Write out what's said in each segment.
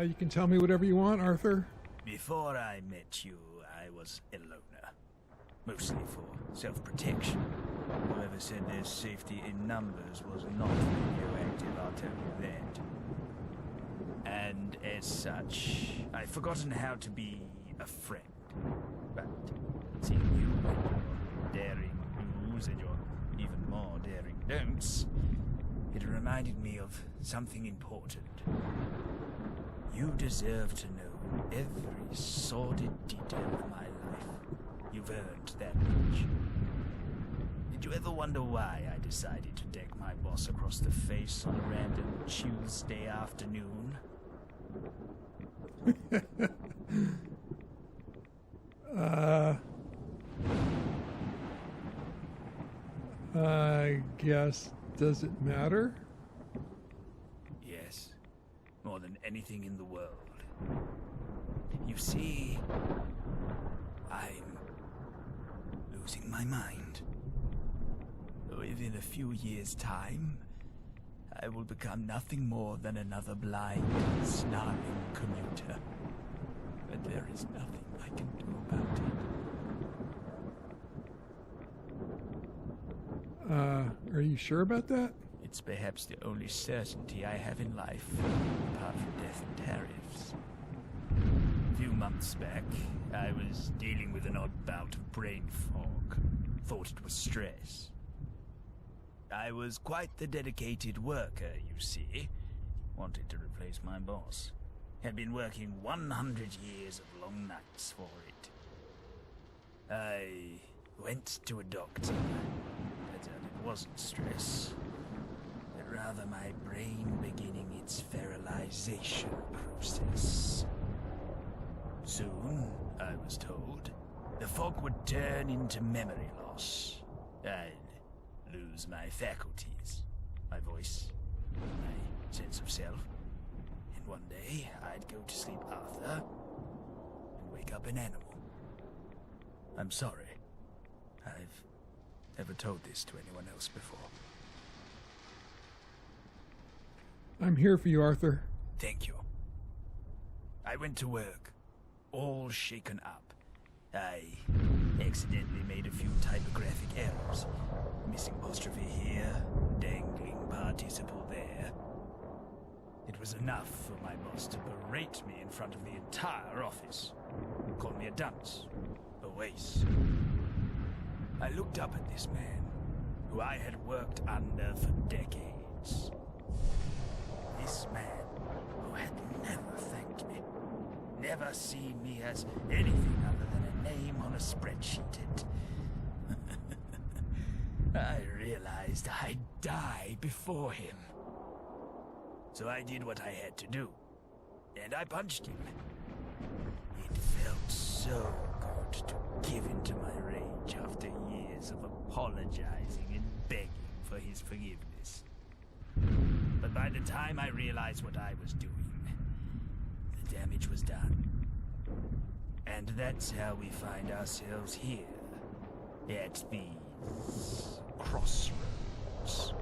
You can tell me whatever you want, Arthur. Before I met you, I was a loner. Mostly for self-protection. Whoever said there's safety in numbers was not radioactive, I'll tell you that. And as such, I've forgotten how to be a friend. But seeing you and your daring do's and your even more daring don'ts, it reminded me of something important. You deserve to know every sordid detail of my life. You've earned that much. Did you ever wonder why I decided to deck my boss across the face on a random Tuesday afternoon? I guess, does it matter? Yes, more than anything in the world. You see, I'm losing my mind. Within a few years' time, I will become nothing more than another blind, snarling commuter. But there is nothing I can do about it. Are you sure about that? It's perhaps the only certainty I have in life, apart from death and tariffs. A few months back, I was dealing with an odd bout of brain fog. Thought it was stress. I was quite the dedicated worker, you see. Wanted to replace my boss. Had been working 100 years of long nights for it. I went to a doctor. But it wasn't stress, but rather my brain beginning its feralization process. Soon, I was told, the fog would turn into memory loss. I'd lose my faculties, my voice, my sense of self. And one day, I'd go to sleep Arthur and wake up an animal. I'm sorry. I've never told this to anyone else before. I'm here for you, Arthur. Thank you. I went to work, all shaken up. I accidentally made a few typographic errors. Missing apostrophe here, dangling participle there. It was enough for my boss to berate me in front of the entire office. Called me a dunce, a waste. I looked up at this man, who I had worked under for decades. This man who had never thanked me, never seen me as anything other than a name on a spreadsheet. I realized I'd die before him. So I did what I had to do, and I punched him. It felt so good to give in to my rage after years of apologizing and begging for his forgiveness. But by the time I realized what I was doing, the damage was done. And that's how we find ourselves here, at these crossroads.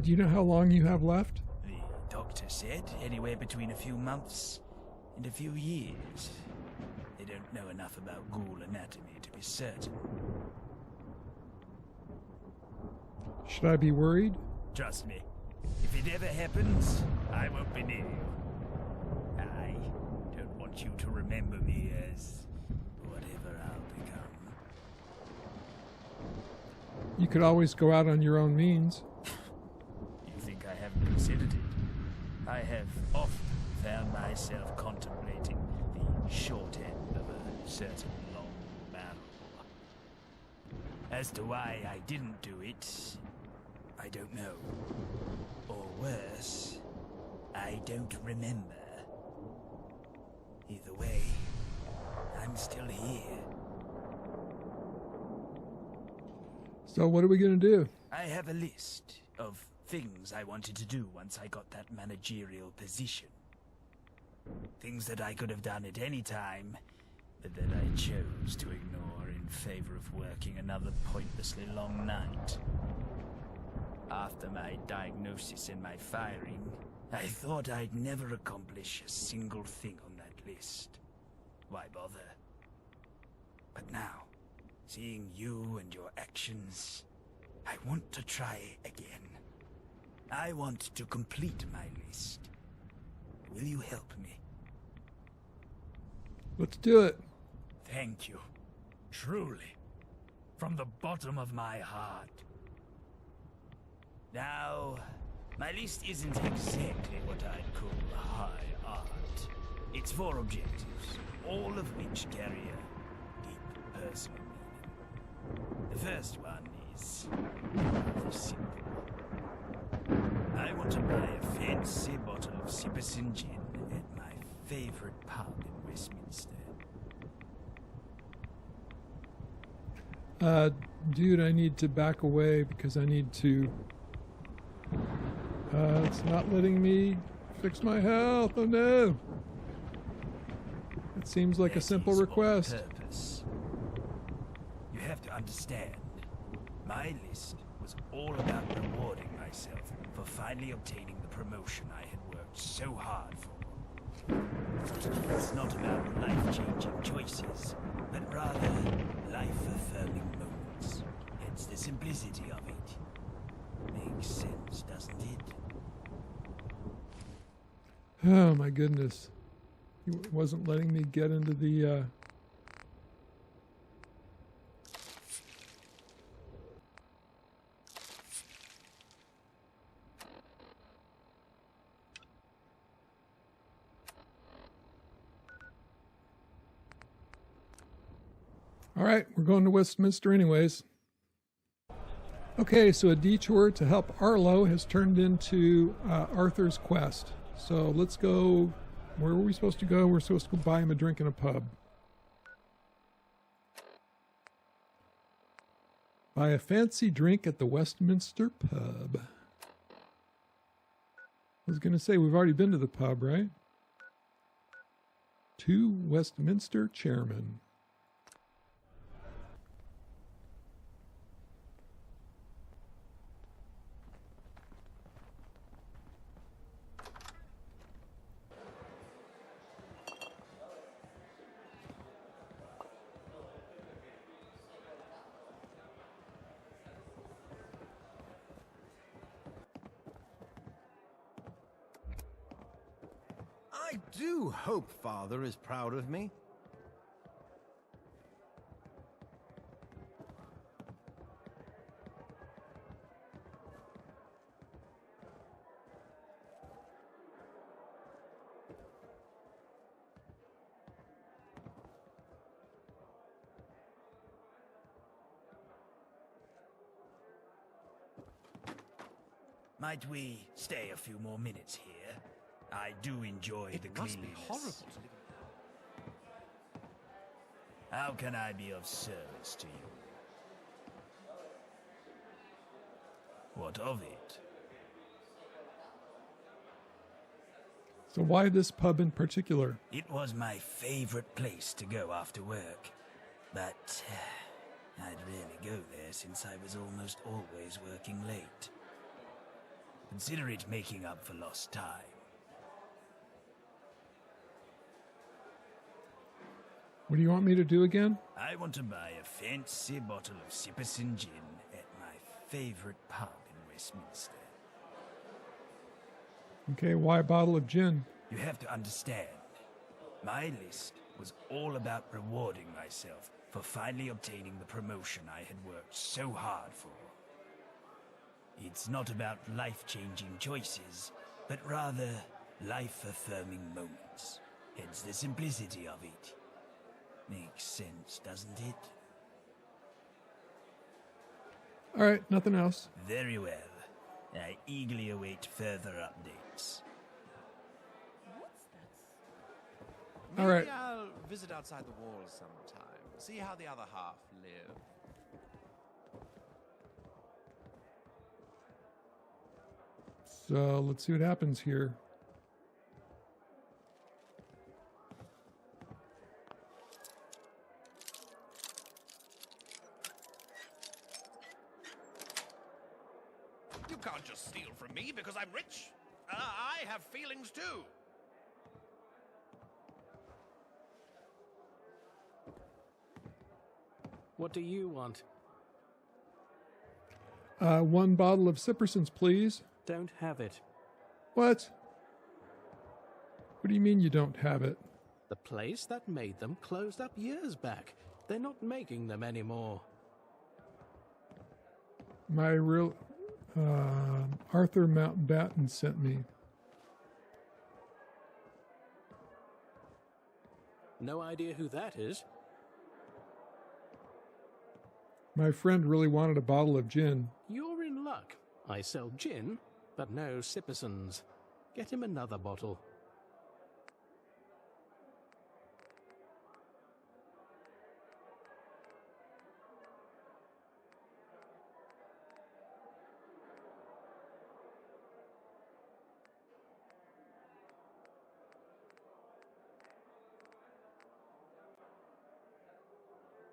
Do you know how long you have left? The doctor said anywhere between a few months and a few years. They don't know enough about ghoul anatomy to be certain. Should I be worried? Trust me, if it ever happens, I won't be near you. I don't want you to remember me as whatever I'll become. You could always go out on your own means. You think I haven't considered it? I have often found myself contemplating the short end of a certain long barrel. As to why I didn't do it, I don't know. Or worse, I don't remember. Either way, I'm still here. So what are we going to do? I have a list of things I wanted to do once I got that managerial position. Things that I could have done at any time, but that I chose to ignore in favor of working another pointlessly long night. After my diagnosis and my firing, I thought I'd never accomplish a single thing on that list. Why bother? But now, seeing you and your actions, I want to try again. I want to complete my list. Will you help me? Let's do it. Thank you. Truly. From the bottom of my heart. Now, my list isn't exactly what I'd call high art. It's 4 objectives, all of which carry a deep personal meaning. The first one is rather simple. I want to buy a fancy bottle of Sippison gin at my favorite pub in Westminster. Dude, I need to back away because I need to... it's not letting me fix my health. Oh no! It seems like a simple request. Purpose. You have to understand, my list was all about rewarding myself for finally obtaining the promotion I had worked so hard for. It's not about life-changing choices, but rather life-affirming moments. Hence the simplicity of it. Makes sense, doesn't it? Oh my goodness. He wasn't letting me get into the... All right, we're going to Westminster anyways. Okay, so a detour to help Arlo has turned into Arthur's quest. So let's go. Where were we supposed to go? We're supposed to go buy him a drink in a pub. Buy a fancy drink at the Westminster pub. I was going to say, we've already been to the pub, right? To Westminster Chairman. I do hope Father is proud of me. Might we stay a few more minutes here? I do enjoy the cleanliness. It must be horrible to live. How can I be of service to you? What of it? So why this pub in particular? It was my favorite place to go after work. But I'd rarely go there since I was almost always working late. Consider it making up for lost time. What do you want me to do again? I want to buy a fancy bottle of Sippison gin at my favorite pub in Westminster. Okay, why a bottle of gin? You have to understand, my list was all about rewarding myself for finally obtaining the promotion I had worked so hard for. It's not about life-changing choices, but rather life-affirming moments. Hence the simplicity of it. Makes sense, doesn't it? All right, nothing else. Very well. I eagerly await further updates. All right. Maybe I'll visit outside the walls sometime. See how the other half live. So let's see what happens here. You can't just steal from me because I'm rich. I have feelings too. What do you want? 1 bottle of Sippersons, please. Don't have it. What? What do you mean you don't have it? The place that made them closed up years back. They're not making them anymore. My real... Arthur Mountbatten sent me. No idea who that is. My friend really wanted a bottle of gin. You're in luck. I sell gin, but no Sippersons. Get him another bottle.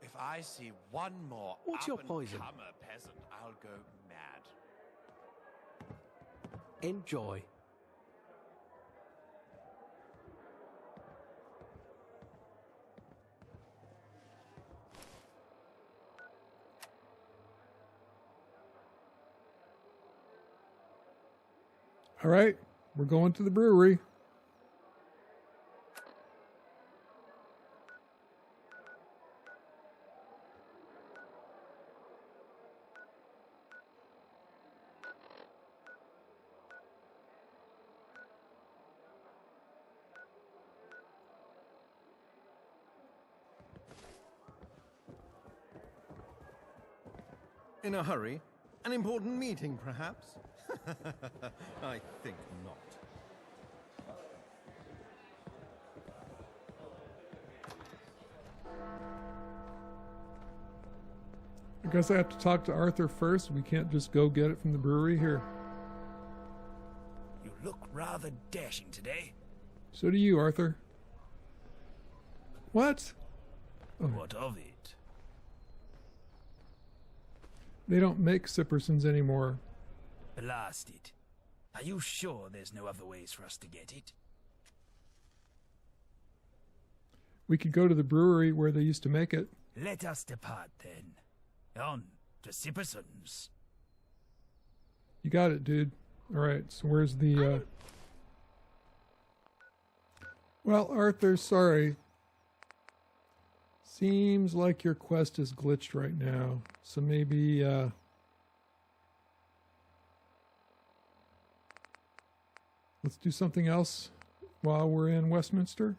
If I see one more What's your poison? up-and-comer peasant, I'll go mad. Enjoy. All right, we're going to the brewery. In a hurry? An important meeting, perhaps? I think not. I guess I have to talk to Arthur first. We can't just go get it from the brewery here. You look rather dashing today. So do you, Arthur. What? Oh, What of it? they don't make Sippersons anymore. Blast it. Are you sure there's no other ways for us to get it? We could go to the brewery where they used to make it. Let us depart then. On to Sippersons. You got it, dude. All right, so where's the... Well, Arthur, sorry. Seems like your quest is glitched right now. So maybe... let's do something else while we're in Westminster.